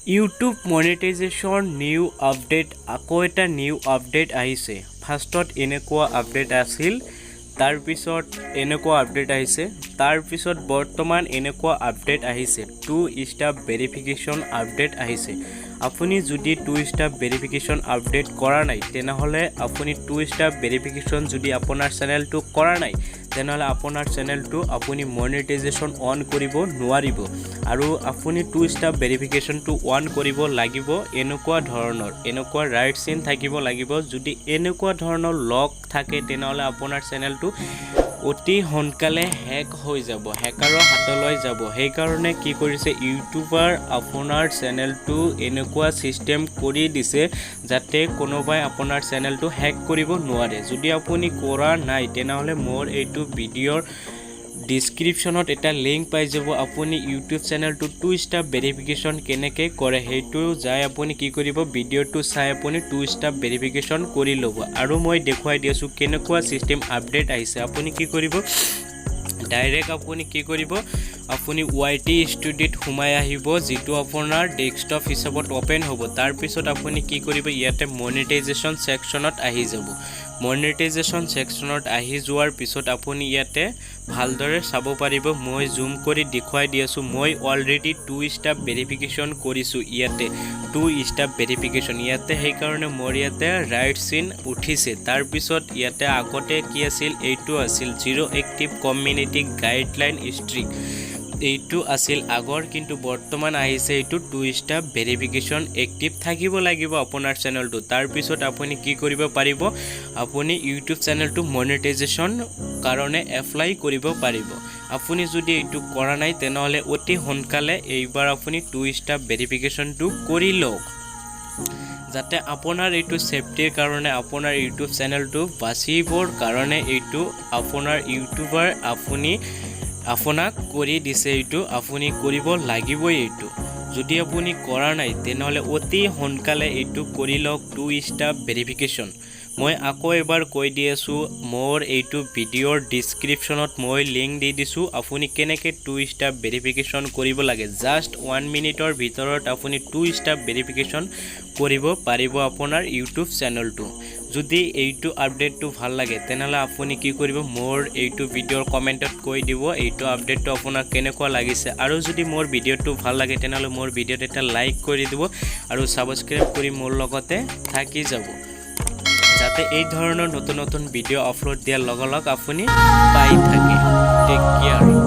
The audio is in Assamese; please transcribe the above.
ইউটিউব মনিটাইজেশ্যন নিউ আপডেট আকৌ এটা নিউ আপডেট আহিছে। ফাৰ্ষ্টত এনেকুৱা আপডেট আছিল, তাৰপিছত এনেকুৱা আপডেট আহিছে, তাৰপিছত বৰ্তমান এনেকুৱা আপডেট আহিছে। 2 ষ্টেপ ভেৰিফিকেশ্যন আপডেট আহিছে। আপুনি যদি 2 ষ্টেপ ভেৰিফিকেশ্যন আপডেট কৰা নাই তেনেহ'লে আপুনি 2 ষ্টেপ ভেৰিফিকেশ্যন যদি আপোনাৰ চেনেলটো কৰা নাই তেনেহ'লে আপোনাৰ চেনেলটো আপুনি মনিটাইজেশ্যন অন কৰিব নোৱাৰিব। আৰু আপুনি 2 ষ্টেপ ভেৰিফিকেশ্যনটো অন কৰিব লাগিব এনেকুৱা ৰাইট চিন থাকিব লাগিব। যদি এনেকুৱা ধৰণৰ লক থাকে তেনেহ'লে আপোনাৰ চেনেলটো অতি সোনকালে হেক হৈ যাব, হেকাৰৰ হাতলৈ যাব। সেইকাৰণে কি কৰিছে ইউটিউবাৰ আপোনাৰ চেনেলটো এনেকুৱা চিষ্টেম কৰি দিছে যাতে কোনোবাই আপোনাৰ চেনেলটো হেক কৰিব নোৱাৰে। যদি আপুনি কৰা নাই তেনেহ'লে মোৰ এইটো ভিডিঅ'ৰ ডিছক্ৰিপশ্যনত এটা লিংক পাই যাব। আপুনি ইউটিউব চেনেলটো 2 ষ্টেপ ভেৰিফিকেশ্যন কেনেকৈ কৰে সেইটো যাই আপুনি কি কৰিব, ভিডিঅ'টো চাই আপুনি 2 ষ্টেপ ভেৰিফিকেশ্যন কৰি ল'ব। আৰু মই দেখুৱাই দি আছোঁ কেনেকুৱা চিষ্টেম আপডেট আহিছে। আপুনি কি কৰিব, ডাইৰেক্ট আপুনি কি কৰিব, আপুনি YT ষ্টুডিঅ'ত সোমাই আহিব, যিটো আপোনাৰ ডেস্কটপ হিচাপত অ'পেন হ'ব। তাৰপিছত আপুনি কি কৰিব, ইয়াতে মনিটাইজেশ্যন ছেকশ্যনত আহি যাব। মনিটাইজেশ্যন ছেকশ্যনত আহি যোৱাৰ পিছত আপুনি ইয়াতে ভালদৰে চাব পাৰিব। মই জুম কৰি দেখুৱাই দি আছোঁ। মই অলৰেডি 2 ষ্টেপ ভেৰিফিকেশ্যন কৰিছোঁ। ইয়াতে 2 ষ্টেপ ভেৰিফিকেশ্যন ইয়াতে, সেইকাৰণে মোৰ ইয়াতে ৰাইট চিন উঠিছে। তাৰপিছত ইয়াতে আগতে কি আছিল, এইটো আছিল zero' active community guideline strike, এইটো আছিল আগৰ, কিন্তু বৰ্তমান আহিছে এইটো 2 ষ্টেপ ভেৰিফিকেশ্যন এক্টিভ থাকিব লাগিব আপোনাৰ চেনেলটো। তাৰপিছত আপুনি কি কৰিব পাৰিব, আপুনি ইউটিউব চেনেলটো মনিটাইজেশ্যন কাৰণে এপ্লাই কৰিব পাৰিব। আপুনি যদি এইটো কৰা নাই তেনেহ'লে অতি সোনকালে এইবাৰ আপুনি 2 ষ্টেপ ভেৰিফিকেশ্যনটো কৰি লওক, যাতে আপোনাৰ এইটো ছেফটিৰ কাৰণে, আপোনাৰ ইউটিউব চেনেলটো বাচিবৰ কাৰণে এইটো আপোনাৰ ইউটিউবাৰ আপোনাক কৰি দিছে, এইটো আপুনি কৰিব লাগিবই। এইটো যদি আপুনি কৰা নাই তেনেহ'লে অতি সোনকালে এইটো কৰি লওক 2 ষ্টেপ ভেৰিফিকেশ্যন। মই আকৌ এবাৰ কৈ দি আছোঁ, মোৰ এইটো ভিডিঅ'ৰ ডিছক্ৰিপশ্যনত মই লিংক দি দিছোঁ। আপুনি কেনেকৈ 2 ষ্টেপ ভেৰিফিকেশ্যন কৰিব লাগে, জাষ্ট 1 মিনিটৰ ভিতৰত আপুনি 2 ষ্টেপ ভেৰিফিকেশ্যন কৰিব পাৰিব আপোনাৰ ইউটিউব চেনেলটো। যদি এইটো আপডেটটো ভাল লাগে তেনেহ'লে আপুনি কি কৰিব, মোৰ এইটো ভিডিঅ'ৰ কমেণ্টত কৈ দিব এইটো আপডেটটো আপোনাক কেনেকুৱা লাগিছে। আৰু যদি মোৰ ভিডিঅ'টো ভাল লাগে তেনেহ'লে মোৰ ভিডিঅ'ত এটা লাইক কৰি দিব আৰু ছাবস্ক্ৰাইব কৰি মোৰ লগতে থাকি যাব, যাতে এই ধৰণৰ নতুন নতুন ভিডিঅ' আপলোড দিয়াৰ লগে লগে আপুনি পাই থাকে। Take care.